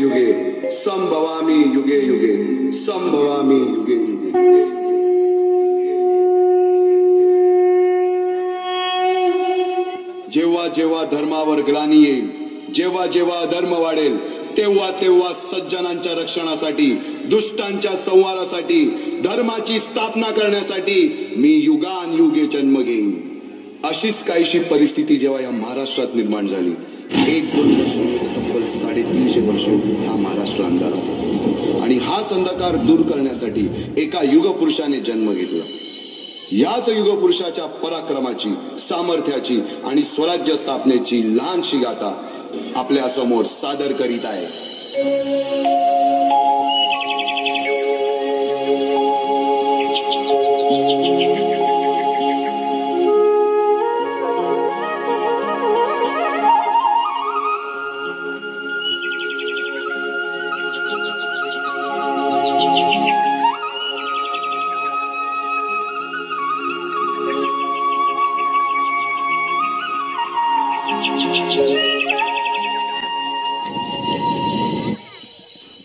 युगे संभवामी युगे युगे संभवामी युगे युगे। जेव्हा जेव्हा धर्मावर ग्लानी येईल, जेव्हा जेव्हा अधर्म वाढेल, तेव्हा तेव्हा सज्जनांच्या रक्षणासाठी, दुष्टांच्या संहारासाठी, धर्माची स्थापना करण्यासाठी मी युगानयुगे जन्म घेईन। अशीच काहीशी परिस्थिती जेव्हा या महाराष्ट्रात निर्माण झाली, 1 वर्ष तब्बल 350 वर्ष हा महाराष्ट्र अंधारात होता आणि हाच अंधकार दूर करण्यासाठी एका युगपुरुषाने जन्म घेतला। याच युगपुरुषाच्या पराक्रमाची, सामर्थ्याची आणि स्वराज्य स्थापनेची लहानशी गाथा आपल्या समोर सादर करीत आहे।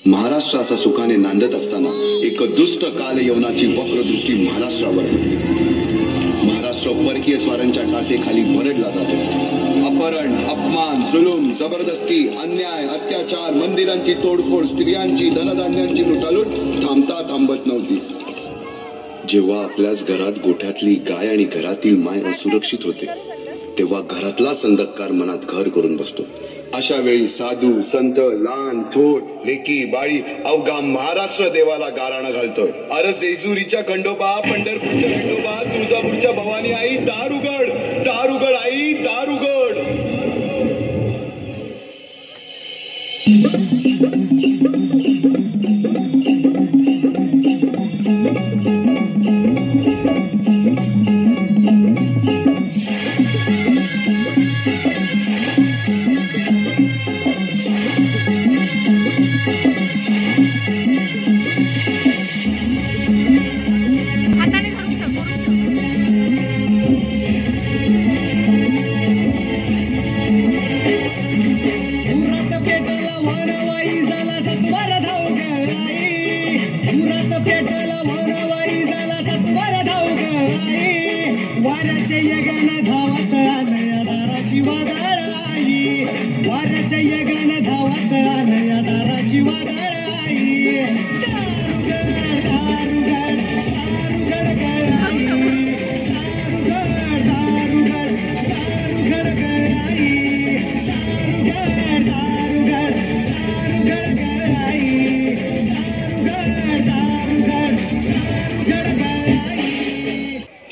महाराष्ट्राचा सुखाने नांदत असताना एक दुष्ट कालयवनाची वक्रदृष्टी महाराष्ट्रावर पडली। महाराष्ट्र परकीय स्वारांच्या टाचेखाली भरडला जातो। अपहरण, अपमान, जुलूम, जबरदस्ती, अन्याय, अत्याचार, मंदिरांची तोडफोड, स्त्रियांची, धनधान्यांची लुटालूट थांबता थांबत नव्हती। जेव्हा आपल्याच घरात गोठ्यातली गाय आणि घरातील माय असुरक्षित होते, तेव्हा घरातलाच अंधकार मनात घर करून बसतो। अशा वेळी साधू, संत, लहान, थोर, लेकी, बाळी अवघा महाराष्ट्र देवाला गाराणं घालतोय। अरे जेजुरीच्या खंडोबा, पंढरपूरच्या खंडोबा, तुळजापूरच्या भवानी आई, दार उघड, दार उघड आई, दार उघड।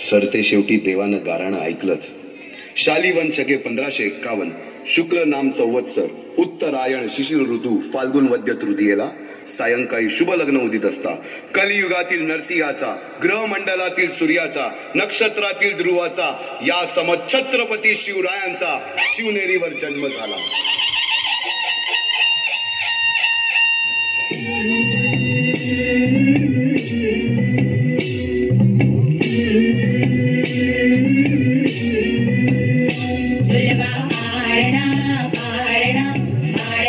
सरते शेवटी देवानं गाराणं ऐकलंच। शालिवन शके 1551 शुक्ल नाम संवत्सर, उत्तरायण शिशिर ऋतू, फाल्गुन वद्य तृतीयेला सायंकाळी शुभ लग्न उदित असता कलियुगातील नरसिंहाचा, ग्रहमंडलातील सूर्याचा, नक्षत्रातील ध्रुवाचा, या समछत्रपती शिवरायांचा शिवनेरीवर जन्म झाला।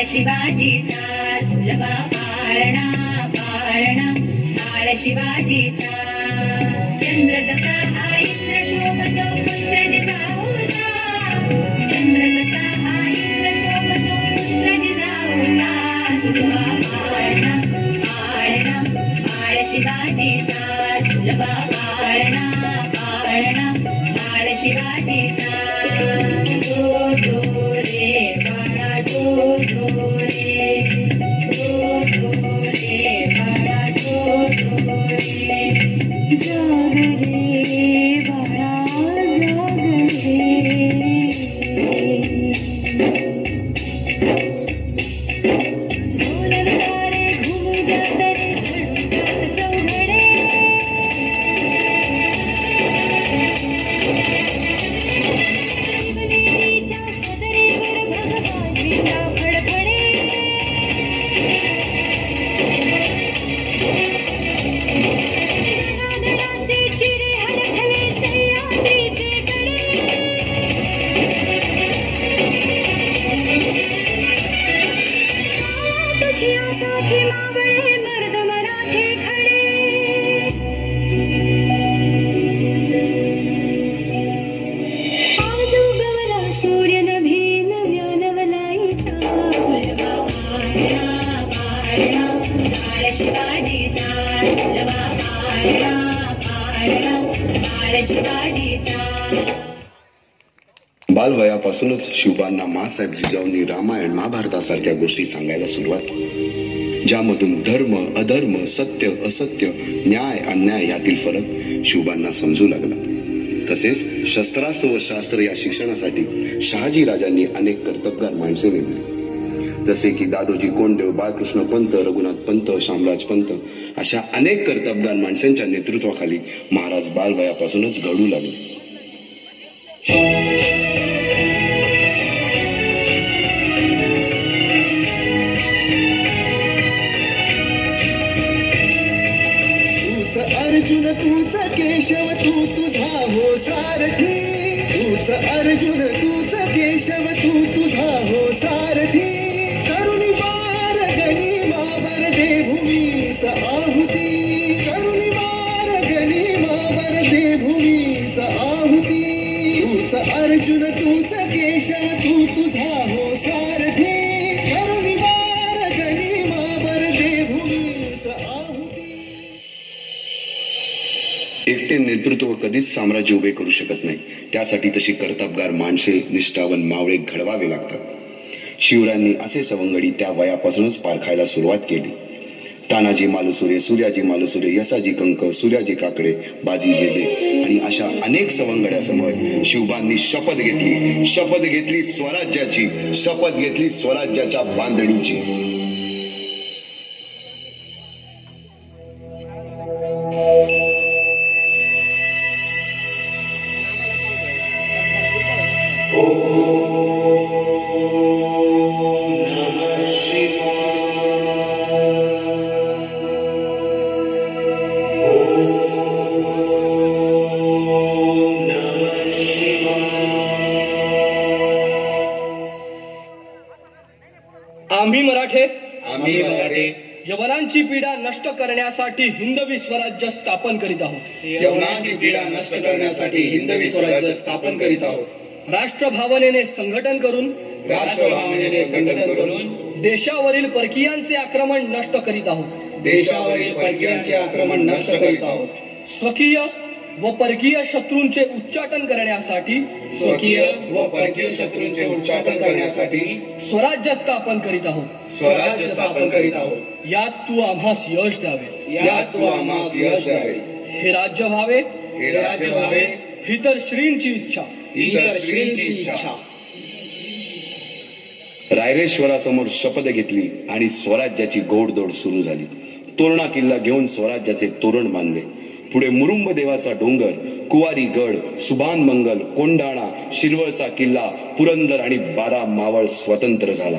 शिवाजीचा सुलभा पाळणा पाळणा बाळ शिवाजीचा चंद्र जसा हा इंद्र शोभतो पुत्र जिजाऊचा चंद्र जसा हा इंद्र शोभतो पुत्र जिजाऊचा सुलभा पाळणा पाळणा बाळ शिवाजीचा सुलभा पाळणा पाळणा बाळ शिवाजीचा जो रे बाळा जो घुमत आशियासाठी मावळे मर्द मराठे खडे आज उगवला सूर्य नभी नव्या नवलाईचा फुलवा पाळणा पाळणा बाळ शिवाजीचा फुलवा पाळणा पाळणा बाळ शिवाजीचा. बालवयापासूनच शिवबांना माँसाहेब जिजाऊंनी रामायण महाभारतासारख्या गोष्टी सांगायला सुरुवात केली, ज्यामधून धर्म अधर्म सत्य असत्य न्याय अन्याय यातील फरक शिवबांना समजू लागला. तसेच शस्त्रास्त्र व शास्त्र या शिक्षणासाठी शहाजी राजांनी अनेक कर्तबगार माणसे नेमली, जसे की दादोजी कोंडदेव, बाळकृष्ण पंत, रघुनाथ पंत, शामराज पंत अशा अनेक कर्तबगार माणसांच्या नेतृत्वाखाली महाराज बालवयापासूनच घडू लागले. अर्जुन तूच केशव तू तुझा हो सारथी, तूच अर्जुन तूच केशव तू तुझा हो सारथी. करुणी वार गणी मावर दे भूमीस आहुती, करुणी वार गणी मावर दे भूमीस आहुती. तूच अर्जुन तूच केशव तू तुझा हो सारथी, करुणी वार गणी मावर दे भूमीस आहुती. एकटे नेतृत्व कधीच साम्राज्य उभे करू शकत नाही, त्यासाठी तशी कर्तबगार माणसे निष्ठावन मावळे घडवावे लागतात. शिवरायांनी असे सवंगडी त्या वयापासूनच पारखायला सुरुवात केली. तानाजी मालुसुरे, सूर्याजी मालुसुरे, यसाजी कंक, सूर्याजी काकडे, बाजी जेदे आणि अशा अनेक सवंगड्यासमोर शिवबांनी शपथ घेतली स्वराज्याची, शपथ घेतली स्वराज्याच्या बांधणीची. आम्ही मराठे यवनांची पीडा नष्ट करण्यासाठी हिंदवी स्वराज्य स्थापन करीत आहोत. यवनांची पीडा नष्ट करण्यासाठी हिंदवी स्वराज्य स्थापन करीत आहोत. राष्ट्रभावनेने संघटन करून देशावरील परकीयांचे आक्रमण नष्ट करीत आहोत. देशावरील परकीयांचे आक्रमण नष्ट करीत आहोत. स्वकीय व परकीय शत्रूंचे उच्चाटन करण्यासाठी उच्चाटन करण्यासाठी स्वराज्य स्थापन करीत आहोत. यात तू आम्हास यश द्यावे, हे राज्य व्हावे, ही तर श्रींची इच्छा. रायरेश्वरासमोर शपथ घेतली आणि स्वराज्याची गोडदोड सुरू झाली. तोरणा किल्ला घेऊन स्वराज्याचे तोरण बांधले. पुढे मुरुंब देवाचा डोंगर, कुवारी गड, सुभान मंगल, कोंढाणा, शिरवळचा किल्ला, पुरंदर आणि 12 मावळ स्वतंत्र झाला.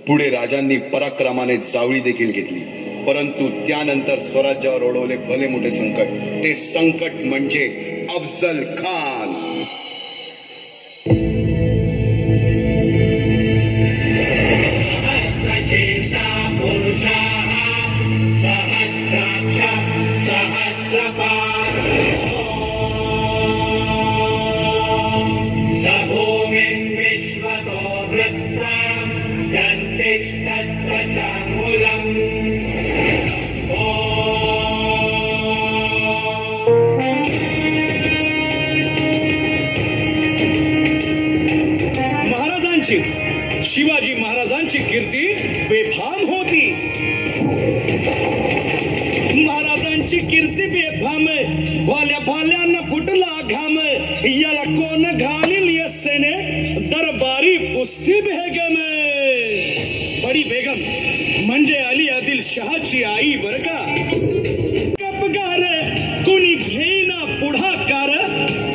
पुढे राजांनी पराक्रमाने जावळी देखील घेतली. परंतु त्यानंतर स्वराज्यावर ओढवले भले मोठे संकट. ते संकट म्हणजे अफजल खान. शिवाजी महाराजांची कीर्ती बेफाम होती. महाराजांची कीर्ती बेफाम, भाल्या भाल्यांना फुटला घाम. याला कोण घालील यस्सेने दरबारी कुस्ती बेगम. बडी बेगम म्हणजे अली आदिल शहाची आई बर का. कपगार कोणी घेईना पुढाकार,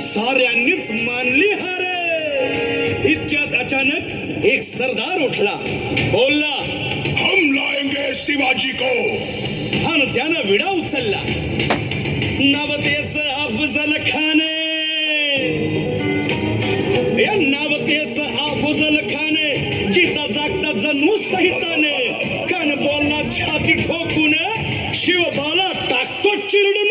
साऱ्यांनीच मानली हार. इतक्यात अचानक एक सरदार उठला, बोलला, हम लाएंगे शिवाजी को. आणि त्यानं विडा उचलला. नावतेच अफजल खान. या नावतेच अफजल खान जिता जागता जन्मू सहिताने. कान बोलणार छाती ठोकून शिवबाला टाकतो चिरडून.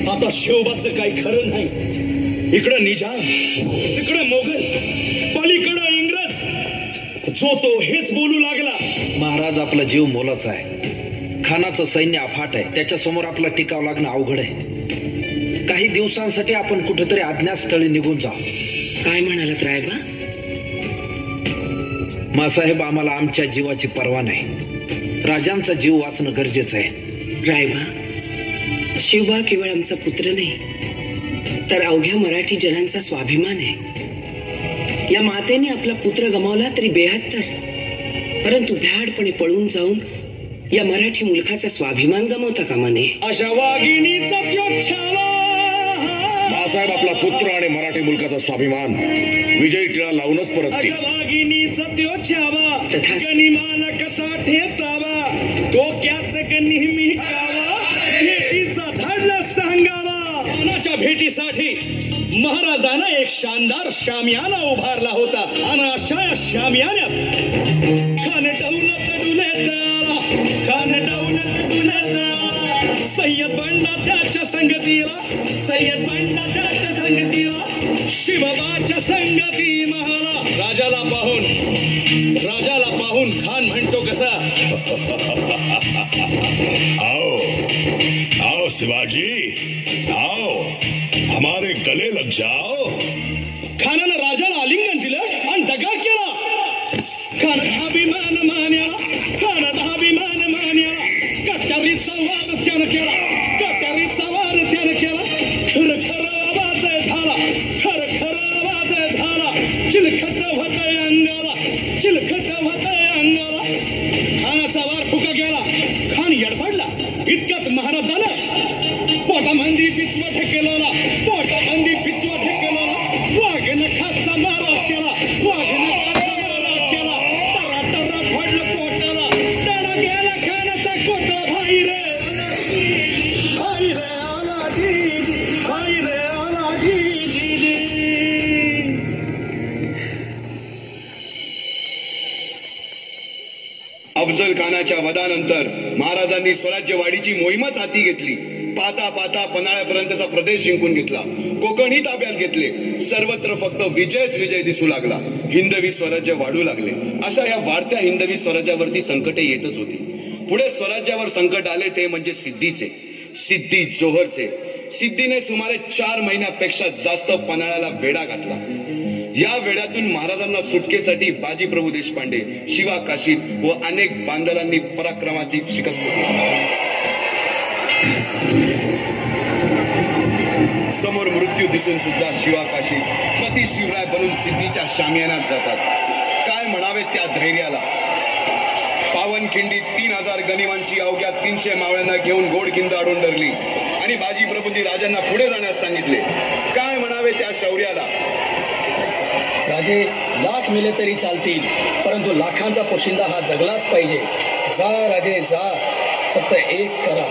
आता शिवबाचं काही खरं नाही. इकडं निजाम, तिकडं मोगल, पलीकडं इंग्रज. जो तो हेच बोलू लागला. महाराज, आपला जीव मोलाचा आहे. खानाचं सैन्य अफाट आहे. त्याच्यासमोर आपला टिकाव लागणं अवघड आहे. काही दिवसांसाठी आपण कुठेतरी अज्ञातस्थळी निघून जाऊ. काय म्हणालात रायबा? मासाहेब, आम्हाला आमच्या जीवाची पर्वा नाही. राजांचा जीव वाचणं गरजेचं आहे. रायबा, शिवबा केवळ आमचा पुत्र नाही, तर अवघ्या मराठी जनांचा स्वाभिमान आहे. या मातेने आपला पुत्र गमावला तरी बेहत्तर, परंतु भ्याडपणे पळून जाऊन या मराठी मुलखाचा स्वाभिमान गमावता कामा नये. अशा वाघिणीचा त्यो छावा. मासाहेब, आपला पुत्र आणि मराठी मुलकाचा स्वाभिमान विजयी टिळा लावूनच परत अशा वाघिणीचा त्यो छावा. तथास्तु. गनिमाला कसा ठेचावा, डोक्यात नेहमी कावा, भेटीचा धाडला सांगावा. खानाच्या भेटीसाठी महाराजांना एक शानदार शामियाना उभारला होता. आणि अशा या शामियान्यात खान डौलत डुलेत, खान डौलत डुलेत. सय्यद बंडा त्याच्या संगतीला, सय्यद बंडा त्याच्या संगतीला, शिवबाच्या संगती महाला. राजाला पाहून खान म्हणतो कसा, आओ आओ शिवाजी, आओ हमारे गले लग जाओ. खानानं राजाला आलिंगन दिलं आणि दगा केला. खानाभिमान मान्याला, खानाभिमान मान्याला. कट्यारीचा वाद त्यानं केला, कट्यारीचा वाद त्यानं केला. खर आवाज झाला, खर आवाज झाला. चिलखत होतय अंगाला, चिलखत होतय अंगाला. खानाचा वार फुका गेला. खान यडपडला. इतक्यात महाराजानं पोटामंदी पिचवा ठेकेला, पोटामंदी पिचवा ठेकेला. वाघन खाचा मारा केला, वाघन खाचा मारा केला. टरा फोडलं पोटाला. टळा गेला खानाचा कोटा. भाई रे आला जी, भाई रे आला जी. अफजल खानाच्या वधानंतर महाराजांनी स्वराज्यवाढीची मोहीमच हाती घेतली. पाता पाता पन्हाळ्यापर्यंतचा प्रदेश जिंकून घेतला. कोकणही ताब्यात घेतले. सर्वत्र फक्त विजयच विजय दिसू लागला. हिंदवी स्वराज्य वाढू लागले. अशा या वाढत्या हिंदवी स्वराज्यावरती संकटे येतच होती. पुढे स्वराज्यावर संकट आले ते म्हणजे सिद्धीचे, सिद्धी जोहरचे. सिद्धीने सुमारे 4 महिन्यापेक्षा जास्त पन्हाळ्याला वेढा घातला. या वेड्यातून महाराजांना सुटकेसाठी बाजीप्रभू देशपांडे, शिवा काशीद व अनेक बांधलांनी पराक्रमाची शिकस्त केली. समोर मृत्यू दिसून सुद्धा शिवा काशीद पती शिवराय बनून सिद्धीच्या शामियानात जातात. काय म्हणावे त्या धैर्याला. पावनखिंडीत 3000 गनिमांची अवघ्या 300 मावळ्यांना घेऊन गोडखिंड अडून धरली आणि बाजीप्रभूंनी राजांना पुढे जाण्यास सांगितले. काय म्हणावे त्या शौर्याला. राजे लाख मेले तरी चालतील, परंतु लाखांचा पोशिंदा हा जगलाच पाहिजे. जा राजे जा, फक्त एक करा.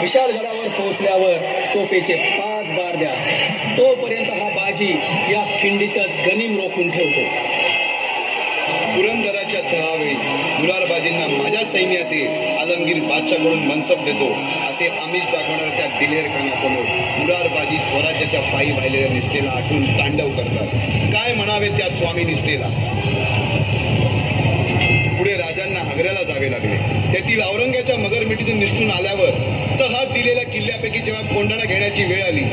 विशाळगडावर पोहोचल्यावर तोफेचे 5 बार द्या. तोपर्यंत हा बाजी या खिंडीतच गनिम रोखून ठेवतो. पुरंदराच्या तहावेळी मुरारबाजींना माझ्या सैन्यात आलमगीर बादशाहकडून मनसब देतो असे आमिष दाखवणाऱ्या त्या दिलेर खानासमोर मुरारबाजी स्वराज्याच्या पायी वाहिलेल्या निष्ठेला आठवून तांडव करतात. काय म्हणावे त्या स्वामी निष्ठेला. पुढे राजांना आग्र्याला जावे लागले. त्यातील औरंग्याच्या मगरमिठीतून निसटून आल्यावर तहात दिलेल्या किल्ल्यापैकी जेव्हा कोंडाणा घेण्याची वेळ आली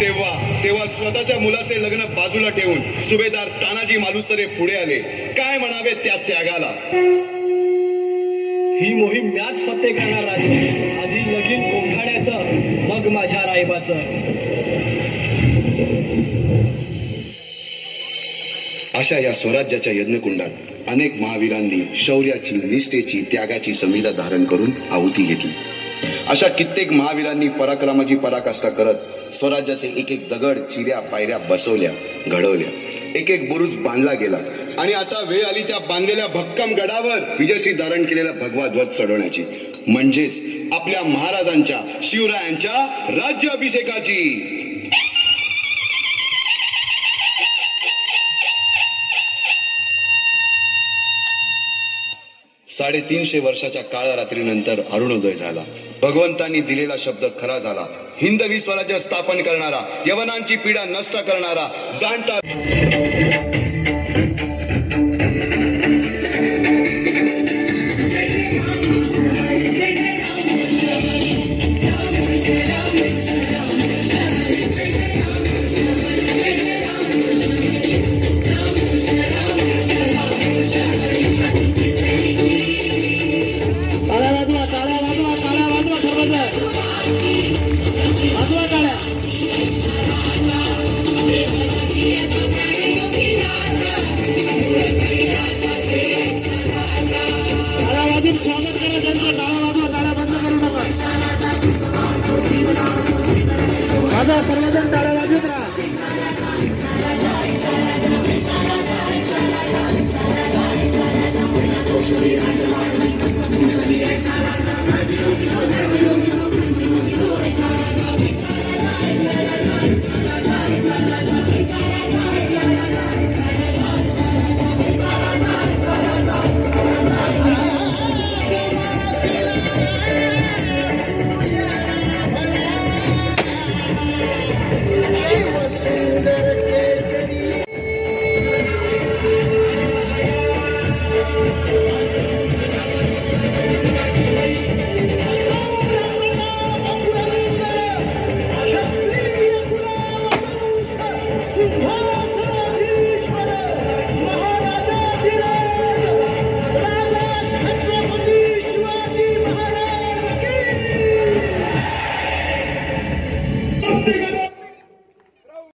तेव्हा स्वतःच्या मुलाचे लग्न बाजूला ठेवून सुभेदार तानाजी मालुसरे पुढे आले. काय म्हणावे त्या त्यागाला. ही मोहीम मॅच फत्ते करणार राजे. आधी लगीन कोंढाण्याचं, मग माझ्या रायबाचं. अशा या स्वराज्याच्या यज्ञकुंडात अनेक महावीरांनी शौर्याची, निष्ठेची, त्यागाची संविधा धारण करून आहुती घेतली. अशा कित्येक महावीरांनी पराक्रमाची पराकाष्ठा करत स्वराज्याचे एक एक दगड, चिऱ्या, पायऱ्या बसवल्या, घडवल्या. एक एक बुरुज बांधला गेला आणि आता वेळ आली त्या बांधलेल्या भक्कम गडावर विजयश्री धारण केलेला भगवा ध्वज चढवण्याची. म्हणजेच आपल्या महाराजांच्या शिवरायांच्या राज्याभिषेकाची. 350 वर्षाच्या काळरात्रीनंतर अरुणोदय झाला. भगवंतांनी दिलेला शब्द खरा झाला. हिंदवी स्वराज्य स्थापन करणारा, यवनांची पीडा नष्ट करणारा, जाणता सर्वजण टाळ्या वाजवत राहा.